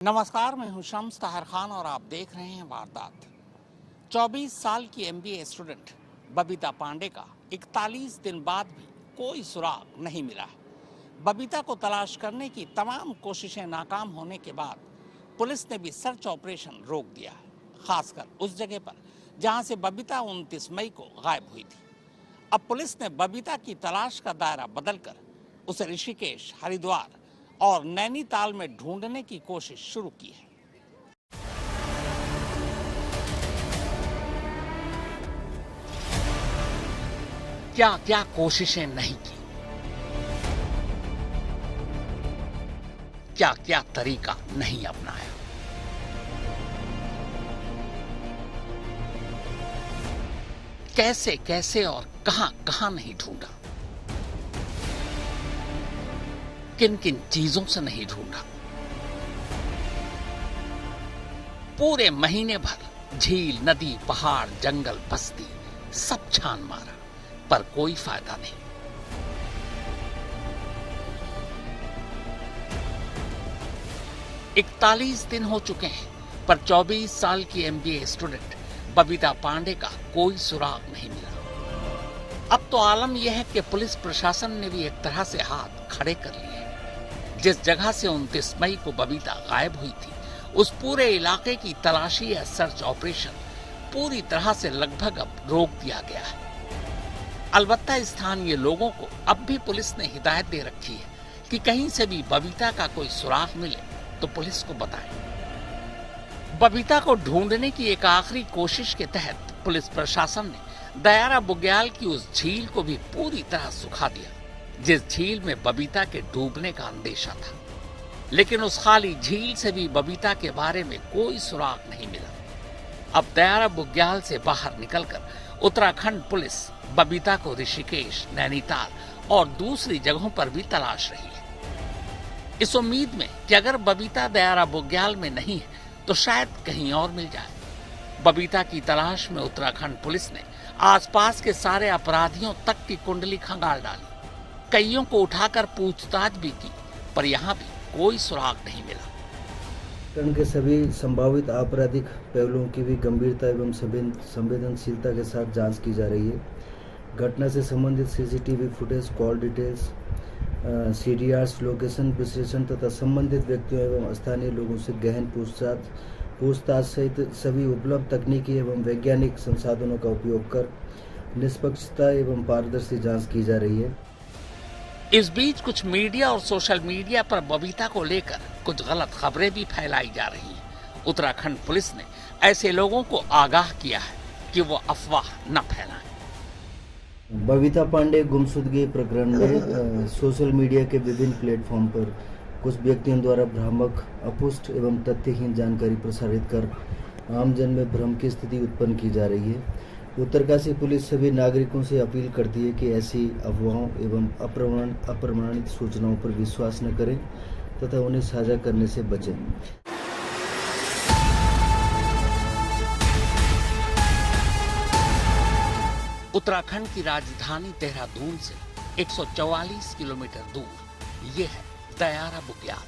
नमस्कार, मैं हूं शम्स ताहिर खान और आप देख रहे हैं वारदात। 24 साल की एमबीए स्टूडेंट बबीता पांडे का 41 दिन बाद भी कोई सुराग नहीं मिला है। बबीता को तलाश करने की तमाम कोशिशें नाकाम होने के बाद पुलिस ने भी सर्च ऑपरेशन रोक दिया है, खासकर उस जगह पर जहां से बबीता 29 मई को गायब हुई थी। अब पुलिस ने बबीता की तलाश का दायरा बदलकर उसे ऋषिकेश, हरिद्वार और नैनीताल में ढूंढने की कोशिश शुरू की है। क्या क्या कोशिशें नहीं की, क्या क्या तरीका नहीं अपनाया। कैसे कैसे और कहां कहां नहीं ढूंढा, किन किन चीजों से नहीं ढूंढा। पूरे महीने भर झील, नदी, पहाड़, जंगल, बस्ती सब छान मारा, पर कोई फायदा नहीं। इकतालीस दिन हो चुके हैं, पर 24 साल की एमबीए स्टूडेंट बबीता पांडे का कोई सुराग नहीं मिला। अब तो आलम यह है कि पुलिस प्रशासन ने भी एक तरह से हाथ खड़े कर लिए। जिस जगह से 29 मई को बबीता गायब हुई थी, उस पूरे इलाके की तलाशी या सर्च ऑपरेशन पूरी तरह से लगभग अब रोक दिया गया है। अलबत्ता स्थानीय लोगों को अब भी पुलिस ने हिदायत दे रखी है कि कहीं से भी बबीता का कोई सुराग मिले तो पुलिस को बताएं। बबीता को ढूंढने की एक आखिरी कोशिश के तहत पुलिस प्रशासन ने दयारा बुग्याल की उस झील को भी पूरी तरह सुखा दिया, जिस झील में बबीता के डूबने का अंदेशा था। लेकिन उस खाली झील से भी बबीता के बारे में कोई सुराग नहीं मिला। अब दयारा बुग्याल से बाहर निकलकर उत्तराखंड पुलिस बबीता को ऋषिकेश, नैनीताल और दूसरी जगहों पर भी तलाश रही है, इस उम्मीद में कि अगर बबीता दयारा बुग्याल में नहीं है तो शायद कहीं और मिल जाए। बबीता की तलाश में उत्तराखंड पुलिस ने आसपास के सारे अपराधियों तक की कुंडली खंगाल डाली, कईयों को उठाकर पूछताछ भी की, पर यहाँ भी कोई सुराग नहीं मिला। प्रकरण के सभी संभावित आपराधिक पहलुओं की भी गंभीरता एवं संवेदनशीलता के साथ जांच की जा रही है। घटना से संबंधित CCTV footage, call details, CDRs, location विश्लेषण तथा संबंधित व्यक्तियों एवं स्थानीय लोगों से गहन पूछताछ सहित सभी उपलब्ध तकनीकी एवं वैज्ञानिक संसाधनों का उपयोग कर निष्पक्षता एवं पारदर्शी जांच की जा रही है। इस बीच कुछ मीडिया और सोशल मीडिया पर बबीता को लेकर कुछ गलत खबरें भी फैलाई जा रही हैं। उत्तराखंड पुलिस ने ऐसे लोगों को आगाह किया है कि वो अफवाह न फैलाएं। बबीता पांडे गुमशुदगी प्रकरण में सोशल मीडिया के विभिन्न प्लेटफॉर्म पर कुछ व्यक्तियों द्वारा भ्रामक, अपुष्ट एवं तथ्यहीन जानकारी प्रसारित कर आमजन में भ्रम की स्थिति उत्पन्न की जा रही है। उत्तरकाशी पुलिस सभी नागरिकों से अपील करती है कि ऐसी अफवाहों एवं अप्रमाणित सूचनाओं पर विश्वास न करें तथा उन्हें साझा करने से बचें। उत्तराखंड की राजधानी देहरादून से 144 किलोमीटर दूर ये है दयारा बुग्याल,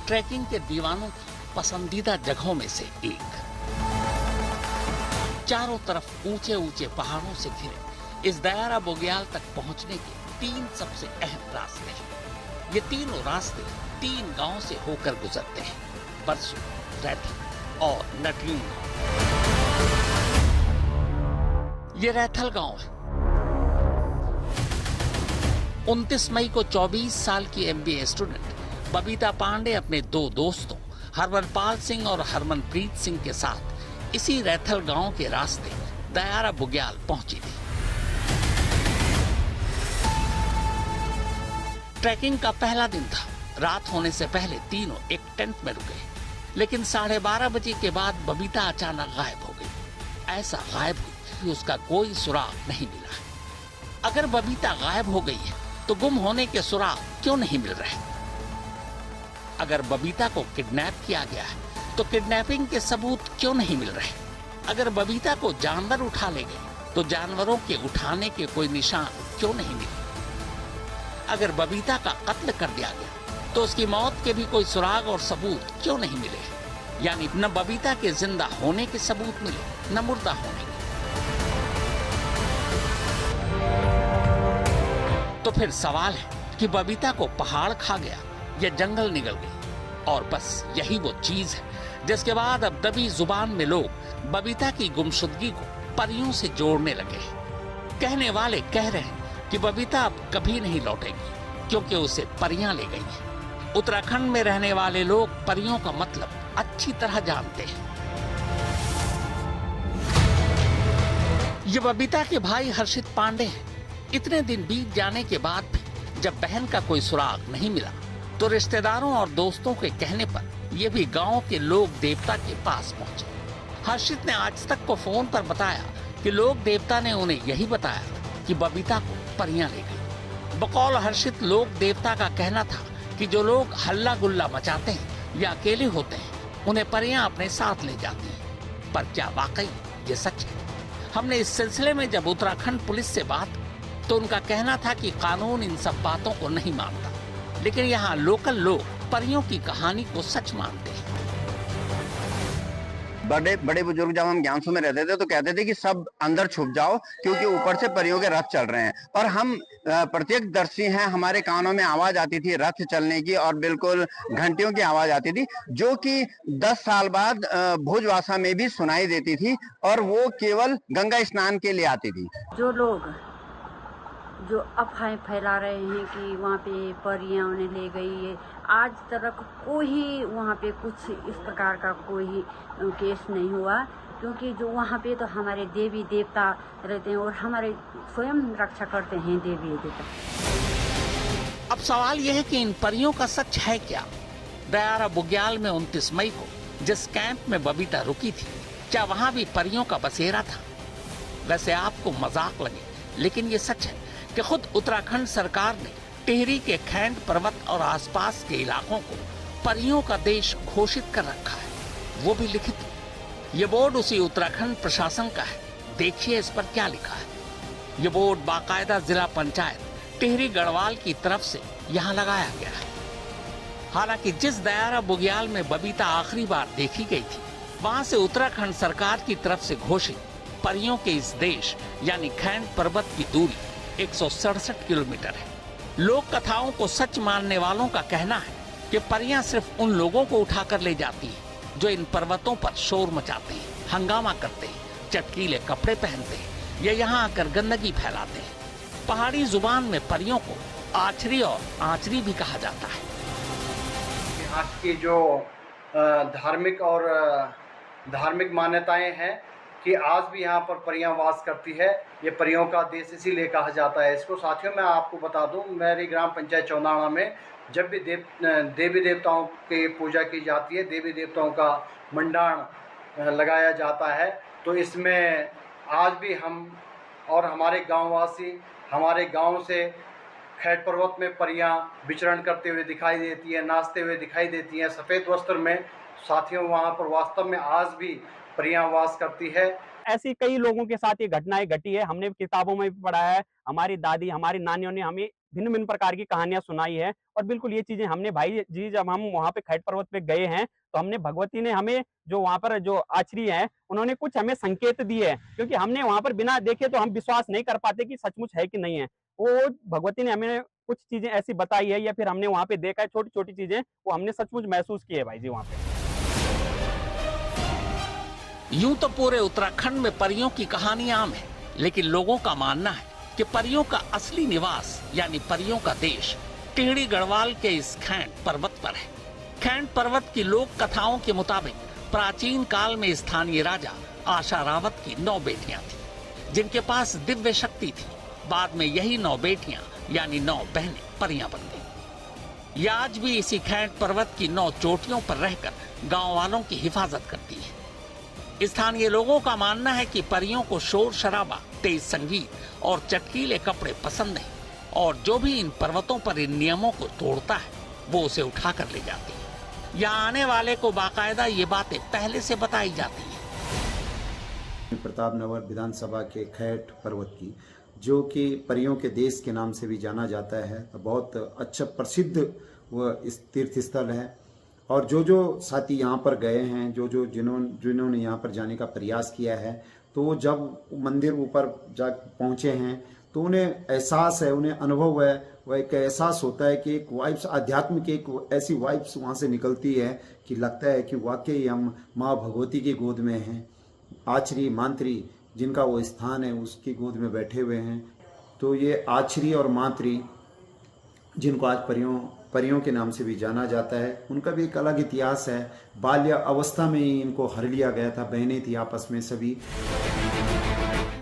ट्रैकिंग के दीवानों की पसंदीदा जगहों में से एक। चारों तरफ ऊंचे ऊंचे पहाड़ों से घिरे इस दयारा बुग्याल तक पहुंचने के 3 सबसे अहम रास्ते हैं। ये तीनों रास्ते 3 गांवों से होकर गुजरते हैं, बरसू, रैथल और नटलिंग। ये रैथल गांव है। 29 मई को 24 साल की एमबीए स्टूडेंट बबीता पांडे अपने 2 दोस्तों हरमनपाल सिंह और हरमनप्रीत सिंह के साथ इसी रैथल गांव के रास्ते दयारा बुग्याल पहुंची थी। ट्रैकिंग का पहला दिन था। रात होने से पहले तीनों एक टेंट में रुके, लेकिन 12:30 बजे के बाद बबीता अचानक गायब हो गई। ऐसा गायब हुई कि उसका कोई सुराग नहीं मिला। अगर बबीता गायब हो गई है तो गुम होने के सुराग क्यों नहीं मिल रहे? अगर बबीता को किडनैप किया गया है तो किडनैपिंग के सबूत क्यों नहीं मिल रहे? अगर बबीता को जानवर उठा ले गए तो जानवरों के उठाने के कोई निशान क्यों नहीं मिले? अगर बबीता का कत्ल कर दिया गया तो उसकी मौत के भी कोई सुराग और सबूत क्यों नहीं मिले? यानी न बबीता के जिंदा होने के सबूत मिले, न मुर्दा होने के। तो फिर सवाल है कि बबीता को पहाड़ खा गया या जंगल निगल गई? और बस यही वो चीज है जिसके बाद अब दबी जुबान में लोग बबीता की गुमशुदगी को परियों से जोड़ने लगे। कहने वाले कह रहे हैं कि बबीता अब कभी नहीं लौटेगी क्योंकि उसे परियां ले गई हैं। उत्तराखंड में रहने वाले लोग परियों का मतलब अच्छी तरह जानते हैं। ये बबीता के भाई हर्षित पांडे हैं। इतने दिन बीत जाने के बाद भी जब बहन का कोई सुराग नहीं मिला तो रिश्तेदारों और दोस्तों के कहने पर ये भी गांव के लोक देवता के पास पहुंचे। हर्षित ने आज तक को फोन पर बताया कि लोक देवता ने उन्हें यही बताया कि बबीता को परियां ले गई। बकौल हर्षित लोक देवता का कहना था कि जो लोग हल्ला गुल्ला मचाते हैं या अकेले होते हैं उन्हें परियां अपने साथ ले जाती हैं। पर क्या वाकई ये सच है? हमने इस सिलसिले में जब उत्तराखंड पुलिस से बात तो उनका कहना था कि कानून इन सब बातों को नहीं मानता, लेकिन यहाँ लोकल लोग परियों की कहानी को सच मानते हैं। बड़े बड़े बुजुर्ग जब हम ज्ञानसू में रहते थे तो कहते थे कि सब अंदर छुप जाओ क्योंकि ऊपर से परियों के रथ चल रहे हैं। और हम प्रत्यक्षदर्शी हैं, हमारे कानों में आवाज आती थी रथ चलने की और बिल्कुल घंटियों की आवाज आती थी जो कि 10 साल बाद भोजवासा में भी सुनाई देती थी और वो केवल गंगा स्नान के लिए आती थी। जो लोग जो अफवाहें फैला रहे हैं कि वहाँ पे परियां उन्हें ले गई है, आज तक कोई वहाँ पे कुछ इस प्रकार का कोई केस नहीं हुआ, क्योंकि जो वहाँ पे तो हमारे देवी देवता रहते हैं और हमारे स्वयं रक्षा करते हैं देवी देवता। अब सवाल यह है कि इन परियों का सच है क्या? दयारा बुग्याल में 29 मई को जिस कैंप में बबीता रुकी थी, क्या वहाँ भी परियों का बसेरा था? वैसे आपको मजाक लगे, लेकिन ये सच है कि खुद उत्तराखंड सरकार ने टिहरी के खैंड पर्वत और आसपास के इलाकों को परियों का देश घोषित कर रखा है, वो भी लिखित। ये बोर्ड उसी उत्तराखंड प्रशासन का है। देखिए इस पर क्या लिखा है। ये बोर्ड बाकायदा जिला पंचायत टिहरी गढ़वाल की तरफ से यहाँ लगाया गया है। हालांकि जिस दयारा बुग्याल में बबीता आखिरी बार देखी गई थी, वहाँ से उत्तराखंड सरकार की तरफ से घोषित परियों के इस देश यानी खैंड पर्वत की दूरी 167 किलोमीटर है। लोक कथाओं को सच मानने वालों का कहना है कि परियां सिर्फ उन लोगों को उठाकर ले जाती हैं जो इन पर्वतों पर शोर मचाते हैं, हंगामा करते हैं, चटकीले कपड़े पहनते हैं या यहाँ आकर गंदगी फैलाते हैं। पहाड़ी जुबान में परियों को आचरी और आंचरी भी कहा जाता है। यहाँ की जो धार्मिक मान्यताएं हैं कि आज भी यहाँ पर परियां वास करती है। ये परियों का देश इसीलिए कहा जाता है इसको। साथियों, मैं आपको बता दूं, मेरी ग्राम पंचायत चौनाड़ा में जब भी देवी देवताओं की पूजा की जाती है, देवी देवताओं का मंडाण लगाया जाता है, तो इसमें आज भी हम और हमारे गांववासी हमारे गांव से खैट पर्वत में परियां विचरण करते हुए दिखाई देती है, नाचते हुए दिखाई देती हैं सफ़ेद वस्त्र में। साथियों, वहाँ पर वास्तव में आज भी परियां वास करती है। ऐसी कई लोगों के साथ ये घटनाएं घटी है। हमने किताबों में भी पढ़ा है, हमारी दादी हमारी नानियों ने हमें भिन्न भिन्न प्रकार की कहानियां सुनाई है। और बिल्कुल ये चीजें हमने भाई जी जब हम वहाँ पे खैट पर्वत पे गए हैं तो हमने भगवती ने हमें जो वहाँ पर जो आचरी है उन्होंने कुछ हमें संकेत दिए हैं, क्योंकि हमने वहाँ पर बिना देखे तो हम विश्वास नहीं कर पाते कि सचमुच है कि नहीं है। वो भगवती ने हमें कुछ चीजें ऐसी बताई है या फिर हमने वहाँ पे देखा है, छोटी छोटी चीजें वो हमने सचमुच महसूस की है भाई जी वहाँ पे। यूं तो पूरे उत्तराखंड में परियों की कहानी आम है, लेकिन लोगों का मानना है कि परियों का असली निवास यानी परियों का देश टिहरी गढ़वाल के इस खैंड पर्वत पर है। खैंड पर्वत की लोक कथाओं के मुताबिक प्राचीन काल में स्थानीय राजा आशा रावत की 9 बेटियां थी, जिनके पास दिव्य शक्ति थी। बाद में यही 9 बेटियां यानी 9 बहनें परियां बन गईं। यह आज भी इसी खैंड पर्वत की 9 चोटियों पर रहकर गांव वालों की हिफाजत करती है। स्थानीय लोगों का मानना है कि परियों को शोर शराबा, तेज संगीत और चटकीले कपड़े पसंद नहीं, और जो भी इन पर्वतों पर इन नियमों को तोड़ता है वो उसे उठाकर ले जाती है। यहाँ आने वाले को बाकायदा ये बातें पहले से बताई जाती हैं। प्रताप नगर विधानसभा के खैट पर्वत की, जो कि परियों के देश के नाम से भी जाना जाता है, बहुत अच्छा प्रसिद्ध वह इस तीर्थ स्थल है। और जो जो साथी यहाँ पर गए हैं, जिन्होंने यहाँ पर जाने का प्रयास किया है, तो जब मंदिर ऊपर जा पहुँचे हैं तो उन्हें एहसास है, उन्हें अनुभव है, वह एक एहसास होता है कि एक वाइब्स, आध्यात्मिक एक ऐसी वाइब्स वहाँ से निकलती है कि लगता है कि वाकई हम माँ भगवती की गोद में हैं। आचरी मांत्री जिनका वो स्थान है उसकी गोद में बैठे हुए हैं। तो ये आचरी और मांत्री जिनको आज परियों के नाम से भी जाना जाता है, उनका भी एक अलग इतिहास है। बाल्य अवस्था में ही इनको हर लिया गया था, बहनें थी आपस में सभी।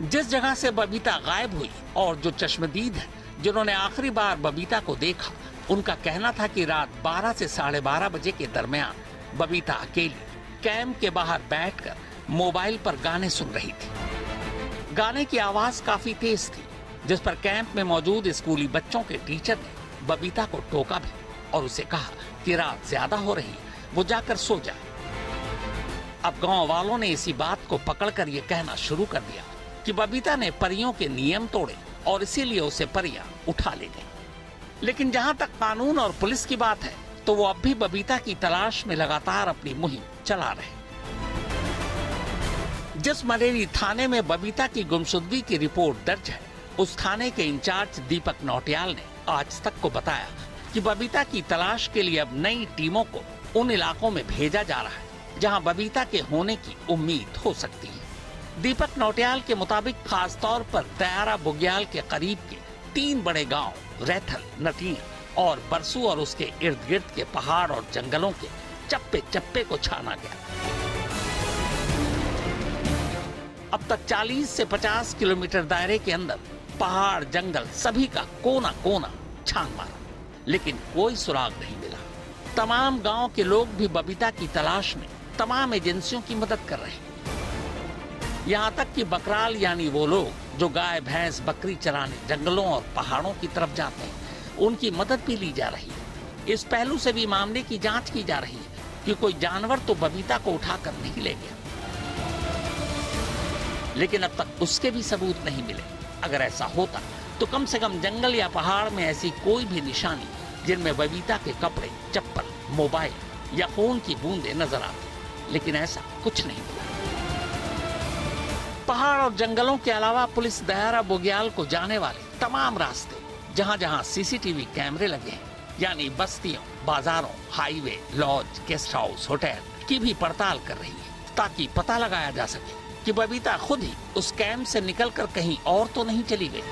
जिस जगह से बबीता गायब हुई और जो चश्मदीद है जिन्होंने आखिरी बार बबीता को देखा, उनका कहना था कि रात 12 से 12:30 बजे के दरमियान बबीता अकेली कैंप के बाहर बैठकर मोबाइल पर गाने सुन रही थी। गाने की आवाज काफी तेज थी, जिस पर कैंप में मौजूद स्कूली बच्चों के टीचर ने बबीता को टोका भी और उसे कहा कि रात ज्यादा हो रही, वो जाकर सो जाए। अब गांव वालों ने इसी बात को पकड़कर ये कहना शुरू कर दिया कि बबीता ने परियों के नियम तोड़े और इसीलिए उसे परियां उठा ले गई। लेकिन जहां तक कानून और पुलिस की बात है, तो वो अब भी बबीता की तलाश में लगातार अपनी मुहिम चला रहे। जिस मरेरी थाने में बबीता की गुमशुदगी की रिपोर्ट दर्ज है, उस थाने के इंचार्ज दीपक नौटियाल ने आज तक को बताया कि बबीता की तलाश के लिए अब नई टीमों को उन इलाकों में भेजा जा रहा है जहां बबीता के होने की उम्मीद हो सकती है। दीपक नौटियाल के मुताबिक खास तौर पर दयारा बुग्याल के करीब के 3 बड़े गांव रैथल, नटिया और बरसू और उसके इर्द गिर्द के पहाड़ और जंगलों के चप्पे चप्पे को छाना गया। अब तक 40 से 50 किलोमीटर दायरे के अंदर पहाड़, जंगल सभी का कोना कोना छान मारा, लेकिन कोई सुराग नहीं मिला। तमाम गांव के लोग भी बबीता की तलाश में तमाम एजेंसियों की मदद कर रहे हैं। यहाँ तक कि बकराल यानी वो लोग जो गाय, भैंस, बकरी चराने जंगलों और पहाड़ों की तरफ जाते हैं, उनकी मदद भी ली जा रही है। इस पहलू से भी मामले की जांच की जा रही है कि कोई जानवर तो बबीता को उठाकर नहीं ले गया, लेकिन अब तक उसके भी सबूत नहीं मिले। अगर ऐसा होता तो कम से कम जंगल या पहाड़ में ऐसी कोई भी निशानी जिनमें बबीता के कपड़े, चप्पल, मोबाइल या फोन की बूंदें नजर आती, लेकिन ऐसा कुछ नहीं मिला। पहाड़ और जंगलों के अलावा पुलिस दयारा बुग्याल को जाने वाले तमाम रास्ते जहां जहां सीसीटीवी कैमरे लगे हैं, यानी बस्तियों, बाजारों, highway, lodge, guest house, hotel की भी पड़ताल कर रही है, ताकि पता लगाया जा सके कि बबीता खुद ही उस कैंप से निकलकर कहीं और तो नहीं चली गई।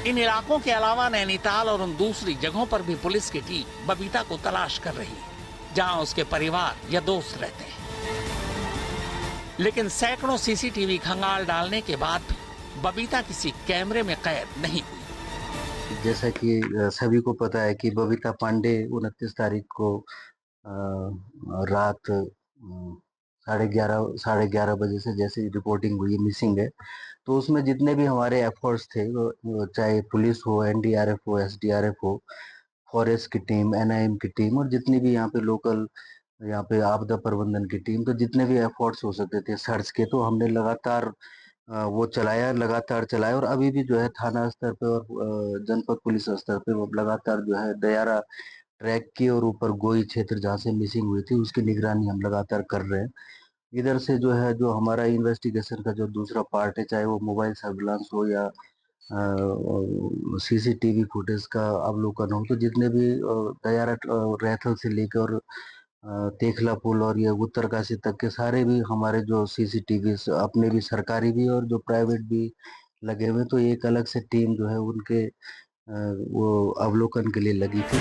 इन इलाकों के अलावा नैनीताल और उन दूसरी जगहों पर भी पुलिस की टीम बबीता को तलाश कर रही है, जहां उसके परिवार या दोस्त रहते हैं। लेकिन सैकड़ों सीसीटीवी खंगाल डालने के बाद भी बबीता किसी कैमरे में कैद नहीं हुई। जैसा कि सभी को पता है कि बबीता पांडे 29 तारीख को रात 11:30 बजे से जैसे रिपोर्टिंग हुई मिसिंग है, तो उसमें जितने भी हमारे एफर्ट्स थे, चाहे पुलिस हो, एनडीआरएफ हो, एसडीआरएफ हो, फॉरेस्ट की टीम, एनआईएम की टीम और जितनी भी यहाँ पे लोकल यहाँ पे आपदा प्रबंधन की टीम, तो जितने भी एफर्ट्स हो सकते थे सर्च के, तो हमने लगातार वो लगातार चलाया। और अभी भी जो है थाना स्तर पे और जनपद पुलिस स्तर पे वो लगातार जो है दयारा ट्रैक की और ऊपर गोई क्षेत्र जहाँ से मिसिंग हुई थी उसकी निगरानी हम लगातार कर रहे हैं। इधर से जो है जो हमारा इन्वेस्टिगेशन का जो दूसरा पार्ट है, चाहे वो मोबाइल सर्विलांस हो या सीसीटीवी फुटेज का अवलोकन हो, तो जितने भी दयारा रैथल से लेकर तेखला पुल और ये उत्तरकाशी तक के सारे भी हमारे जो सीसीटीवी अपने भी सरकारी भी और जो प्राइवेट भी लगे हुए, तो एक अलग से टीम जो है उनके वो अवलोकन के लिए लगी थी।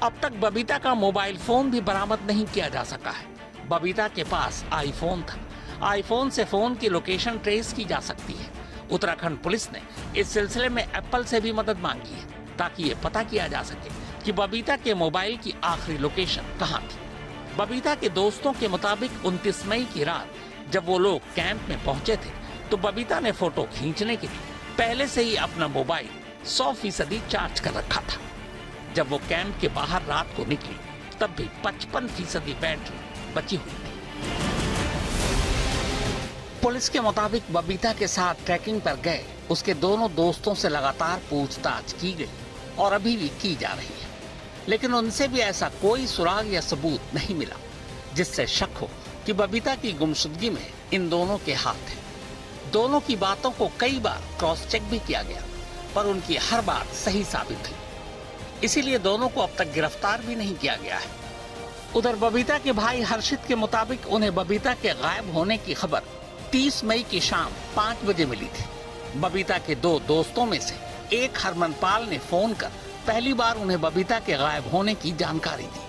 अब तक बबीता का मोबाइल फोन भी बरामद नहीं किया जा सका है। बबीता के पास आईफोन था। आईफोन से फोन की लोकेशन ट्रेस की जा सकती है। उत्तराखंड पुलिस ने इस सिलसिले में एप्पल से भी मदद मांगी है, ताकि ये पता किया जा सके कि बबीता के मोबाइल की आखिरी लोकेशन कहाँ थी। बबीता के दोस्तों के मुताबिक 29 मई की रात जब वो लोग कैंप में पहुंचे थे, तो बबीता ने फोटो खींचने के लिए पहले से ही अपना मोबाइल 100% चार्ज कर रखा था। जब वो कैंप के बाहर रात को निकली, तब भी 55% बैटरी बची हुई थी। पुलिस के मुताबिक बबीता के साथ ट्रैकिंग पर गए उसके दोनों दोस्तों से लगातार पूछताछ की गई और अभी भी की जा रही है, लेकिन उनसे भी ऐसा कोई सुराग या सबूत नहीं मिला जिससे शक हो कि बबीता की गुमशुदगी में इन दोनों के हाथ हैं। दोनों की बातों को कई बार क्रॉस चेक भी किया गया, पर उनकी हर बात सही साबित हुई। इसीलिए दोनों को अब तक गिरफ्तार भी नहीं किया गया है। उधर बबीता के भाई हर्षित के मुताबिक उन्हें बबीता के गायब होने की खबर 30 मई की शाम 5 बजे मिली थी। बबीता के 2 दोस्तों में से एक हरमनपाल ने फोन कर पहली बार उन्हें बबीता के गायब होने की जानकारी दी।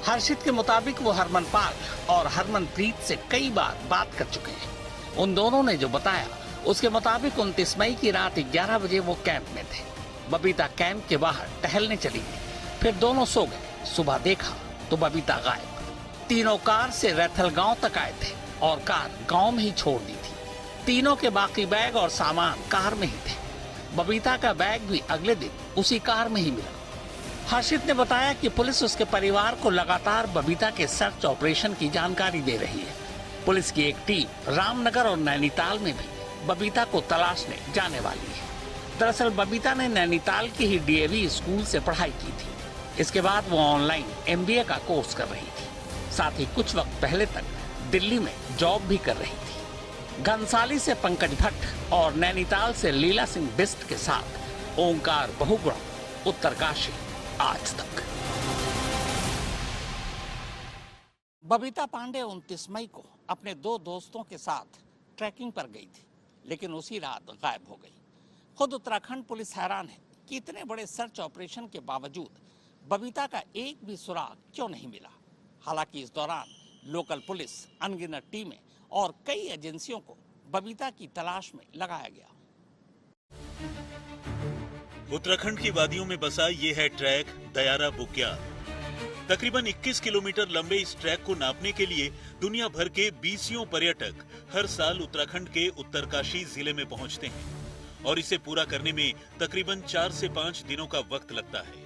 हर्षित के मुताबिक वो हरमनपाल और हरमनप्रीत से कई बार बात कर चुके हैं। उन दोनों ने जो बताया उसके मुताबिक 29 मई की रात 11 बजे वो कैंप में थे। बबीता कैंप के बाहर टहलने चली गई, फिर दोनों सो गए। सुबह देखा तो बबीता गायब। तीनों कार से रैथल गांव तक आए थे और कार गांव में ही छोड़ दी थी। तीनों के बाकी बैग और सामान कार में ही थे। बबीता का बैग भी अगले दिन उसी कार में ही मिला। हर्षित ने बताया कि पुलिस उसके परिवार को लगातार बबीता के सर्च ऑपरेशन की जानकारी दे रही है। पुलिस की एक टीम रामनगर और नैनीताल में भी बबीता को तलाशने जाने वाली है। दरअसल बबीता ने नैनीताल के ही डीएवी स्कूल से पढ़ाई की थी। इसके बाद वो ऑनलाइन MBA का कोर्स कर रही थी। साथ ही कुछ वक्त पहले तक दिल्ली में जॉब भी कर रही थी। घनसाली से पंकज भट्ट और नैनीताल से लीला सिंह बिस्ट के साथ ओंकार बहुगुणा, उत्तरकाशी, आज तक। बबीता पांडे 29 मई को अपने 2 दोस्तों के साथ ट्रैकिंग पर गई थी, लेकिन उसी रात गायब हो गई। खुद उत्तराखंड पुलिस हैरान है कि इतने बड़े सर्च ऑपरेशन के बावजूद बबीता का एक भी सुराग क्यों नहीं मिला। हालांकि इस दौरान लोकल पुलिस, अनगिनत टीमें और कई एजेंसियों को बबीता की तलाश में लगाया गया। उत्तराखंड की वादियों में बसा ये है ट्रैक दयारा बुग्याल। तकरीबन 21 किलोमीटर लंबे इस ट्रैक को नापने के लिए दुनिया भर के 20 पर्यटक हर साल उत्तराखंड के उत्तरकाशी जिले में पहुंचते हैं और इसे पूरा करने में तकरीबन 4 से 5 दिनों का वक्त लगता है।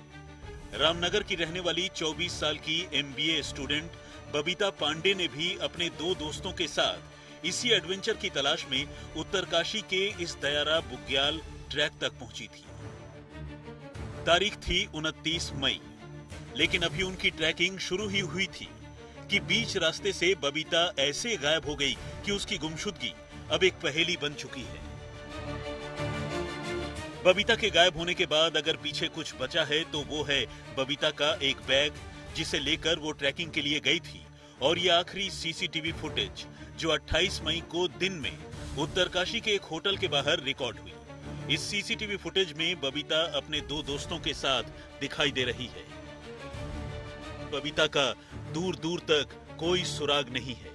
रामनगर की रहने वाली 24 साल की MBA स्टूडेंट बबीता पांडे ने भी अपने 2 दोस्तों के साथ इसी एडवेंचर की तलाश में उत्तरकाशी के इस दयारा बुग्याल ट्रैक तक पहुंची थी। तारीख थी 29 मई, लेकिन अभी उनकी ट्रैकिंग शुरू ही हुई थी कि बीच रास्ते से बबीता ऐसे गायब हो गई कि उसकी गुमशुदगी अब एक पहेली बन चुकी है। बबीता के गायब होने के बाद अगर पीछे कुछ बचा है तो वो है बबीता का एक बैग जिसे लेकर वो ट्रैकिंग के लिए गई थी, और ये आखिरी CCTV फुटेज जो 28 मई को दिन में उत्तरकाशी के एक होटल के बाहर रिकॉर्ड हुई। इस CCTV फुटेज में बबीता अपने 2 दोस्तों के साथ दिखाई दे रही है। बबीता का दूर दूर तक कोई सुराग नहीं है।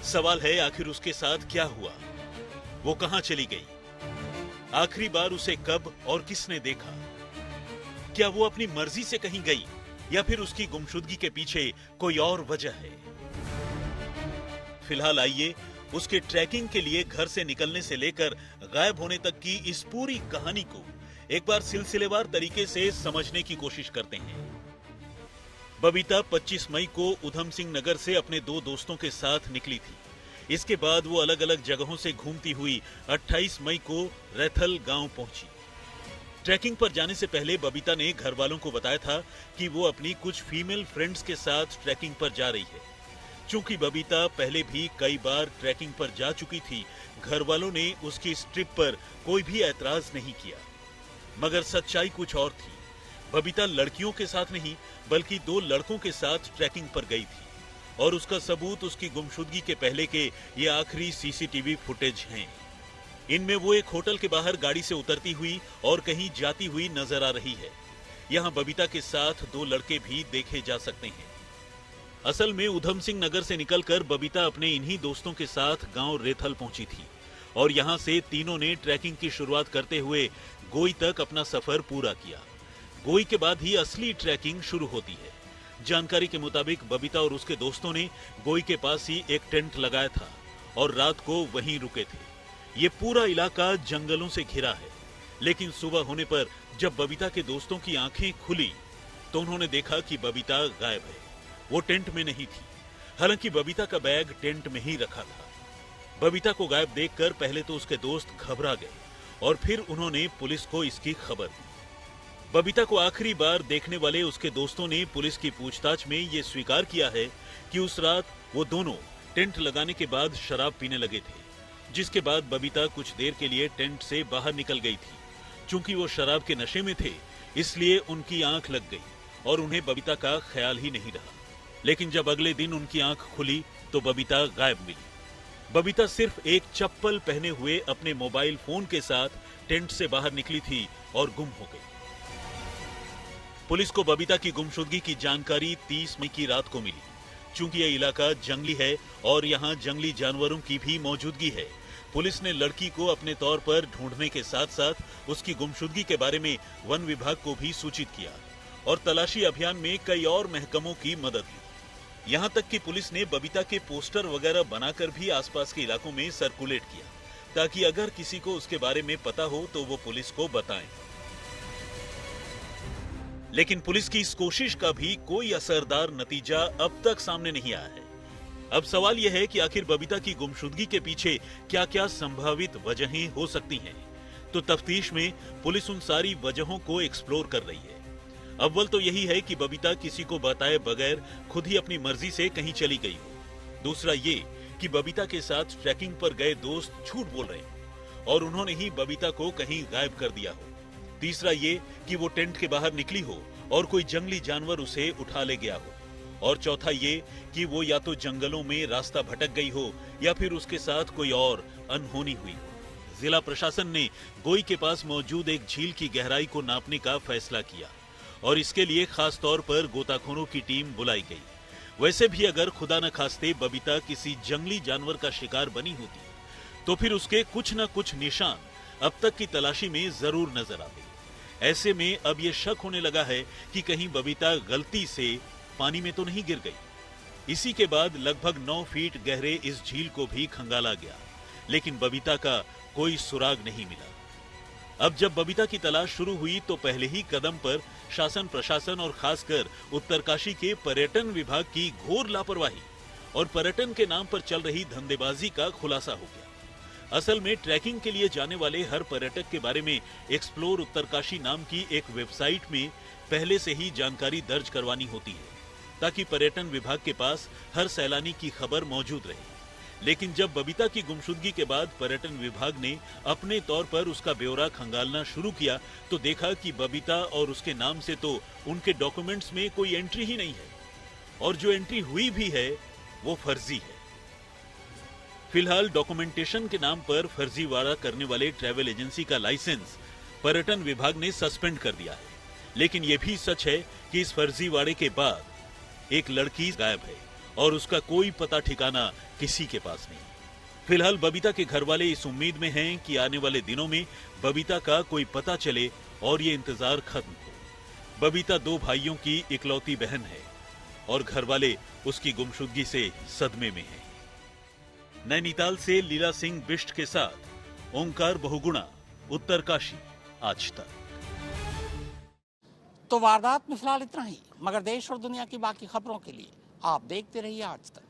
सवाल है आखिर उसके साथ क्या हुआ, वो कहां चली गई, आखिरी बार उसे कब और किसने देखा, क्या वो अपनी मर्जी से कहीं गई या फिर उसकी गुमशुदगी के पीछे कोई और वजह है। फिलहाल आइए उसके ट्रैकिंग के लिए घर से निकलने से लेकर गायब होने तक की इस पूरी कहानी को एक बार सिलसिलेवार तरीके से समझने की कोशिश करते हैं। बबीता 25 मई को उधम सिंह नगर से अपने 2 दोस्तों के साथ निकली थी। इसके बाद वो अलग अलग जगहों से घूमती हुई 28 मई को रैथल गांव पहुंची। ट्रैकिंग पर जाने से पहले बबीता ने घर वालों को बताया था कि वो अपनी कुछ फीमेल फ्रेंड्स के साथ ट्रैकिंग पर जा रही है। चूंकि बबीता पहले भी कई बार ट्रैकिंग पर जा चुकी थी, घर वालों ने उसकी इस ट्रिप पर कोई भी ऐतराज नहीं किया। मगर सच्चाई कुछ और थी। बबीता लड़कियों के साथ नहीं बल्कि 2 लड़कों के साथ ट्रैकिंग पर गई थी, और उसका सबूत उसकी गुमशुदगी के पहले के ये आखिरी CCTV फुटेज हैं। इनमें वो एक होटल के बाहर गाड़ी से उतरती हुई और कहीं जाती हुई नजर आ रही है। यहाँ बबीता के साथ 2 लड़के भी देखे जा सकते हैं। असल में उधम सिंह नगर से निकलकर बबीता अपने इन्हीं दोस्तों के साथ गांव रेथल पहुंची थी, और यहां से तीनों ने ट्रैकिंग की शुरुआत करते हुए गोई तक अपना सफर पूरा किया। गोई के बाद ही असली ट्रैकिंग शुरू होती है। जानकारी के मुताबिक बबीता और उसके दोस्तों ने गोई के पास ही एक टेंट लगाया था और रात को वहीं रुके थे। ये पूरा इलाका जंगलों से घिरा है, लेकिन सुबह होने पर जब बबीता के दोस्तों की आंखें खुली तो उन्होंने देखा कि बबीता गायब है। वो टेंट में नहीं थी। हालांकि बबीता का बैग टेंट में ही रखा था। बबीता को गायब देखकर पहले तो उसके दोस्त घबरा गए और फिर उन्होंने पुलिस को इसकी खबर दी। बबीता को आखिरी बार देखने वाले उसके दोस्तों ने पुलिस की पूछताछ में ये स्वीकार किया है कि उस रात वो दोनों टेंट लगाने के बाद शराब पीने लगे थे, जिसके बाद बबीता कुछ देर के लिए टेंट से बाहर निकल गई थी। चूंकि वो शराब के नशे में थे, इसलिए उनकी आंख लग गई और उन्हें बबीता का ख्याल ही नहीं रहा। लेकिन जब अगले दिन उनकी आंख खुली तो बबीता गायब मिली। बबीता सिर्फ एक चप्पल पहने हुए अपने मोबाइल फोन के साथ टेंट से बाहर निकली थी और गुम हो गई। पुलिस को बबीता की गुमशुदगी की जानकारी 30 मई की रात को मिली। चूंकि यह इलाका जंगली है और यहाँ जंगली जानवरों की भी मौजूदगी है, पुलिस ने लड़की को अपने तौर पर ढूंढने के साथ साथ उसकी गुमशुदगी के बारे में वन विभाग को भी सूचित किया और तलाशी अभियान में कई और महकमों की मदद ली। यहाँ तक कि पुलिस ने बबीता के पोस्टर वगैरह बनाकर भी आसपास के इलाकों में सर्कुलेट किया, ताकि अगर किसी को उसके बारे में पता हो तो वो पुलिस को बताएं। लेकिन पुलिस की इस कोशिश का भी कोई असरदार नतीजा अब तक सामने नहीं आया है। अब सवाल यह है कि आखिर बबीता की गुमशुदगी के पीछे क्या क्या संभावित वजहें हो सकती हैं। तो तफ्तीश में पुलिस उन सारी वजहों को एक्सप्लोर कर रही है। अव्वल तो यही है कि बबीता किसी को बताए बगैर खुद ही अपनी मर्जी से कहीं चली गई हो। दूसरा ये कि बबीता के साथ ट्रैकिंग पर गए दोस्त झूठ बोल रहे हैं और उन्होंने ही बबीता को कहीं गायब कर दिया हो। तीसरा ये कि वो टेंट के बाहर निकली हो और कोई जंगली जानवर उसे उठा ले गया हो। और चौथा ये कि वो या तो जंगलों में रास्ता भटक गई हो या फिर उसके साथ कोई और अनहोनी हुई हो। जिला प्रशासन ने गोई के पास मौजूद एक झील की गहराई को नापने का फैसला किया और इसके लिए खास तौर पर गोताखोरों की टीम बुलाई गई। वैसे भी अगर खुदा न खास्ते बबीता किसी जंगली जानवर का शिकार बनी होती तो फिर उसके कुछ न कुछ निशान अब तक की तलाशी में जरूर नजर आते। ऐसे में अब ये शक होने लगा है कि कहीं बबीता गलती से पानी में तो नहीं गिर गई। इसी के बाद लगभग 9 फीट गहरे इस झील को भी खंगाला गया, लेकिन बबीता का कोई सुराग नहीं मिला। अब जब बबीता की तलाश शुरू हुई तो पहले ही कदम पर शासन प्रशासन और खासकर उत्तरकाशी के पर्यटन विभाग की घोर लापरवाही और पर्यटन के नाम पर चल रही धंधेबाजी का खुलासा हो गया। असल में ट्रैकिंग के लिए जाने वाले हर पर्यटक के बारे में एक्सप्लोर उत्तरकाशी नाम की एक वेबसाइट में पहले से ही जानकारी दर्ज करवानी होती है, ताकि पर्यटन विभाग के पास हर सैलानी की खबर मौजूद रहे। लेकिन जब बबीता की गुमशुदगी के बाद पर्यटन विभाग ने अपने तौर पर उसका ब्यौरा खंगालना शुरू किया तो देखा कि बबीता और उसके नाम से तो उनके डॉक्यूमेंट्स में कोई एंट्री ही नहीं है और जो एंट्री हुई भी है वो फर्जी है। फिलहाल डॉक्यूमेंटेशन के नाम पर फर्जीवाड़ा करने वाले ट्रैवल एजेंसी का लाइसेंस पर्यटन विभाग ने सस्पेंड कर दिया है। लेकिन यह भी सच है कि इस फर्जीवाड़े के बाद एक लड़की गायब है और उसका कोई पता ठिकाना किसी के पास नहीं। फिलहाल बबीता के घर वाले इस उम्मीद में हैं कि आने वाले दिनों में बबीता का कोई पता चले और ये इंतजार खत्म हो। बबीता 2 भाइयों की इकलौती बहन है और घर वाले उसकी गुमशुदगी से सदमे में हैं। नैनीताल से लीला सिंह बिष्ट के साथ ओंकार बहुगुणा, उत्तरकाशी, आज तक। तो वारदात में फिलहाल इतना ही, मगर देश और दुनिया की बाकी खबरों के लिए आप देखते रहिए आज तक।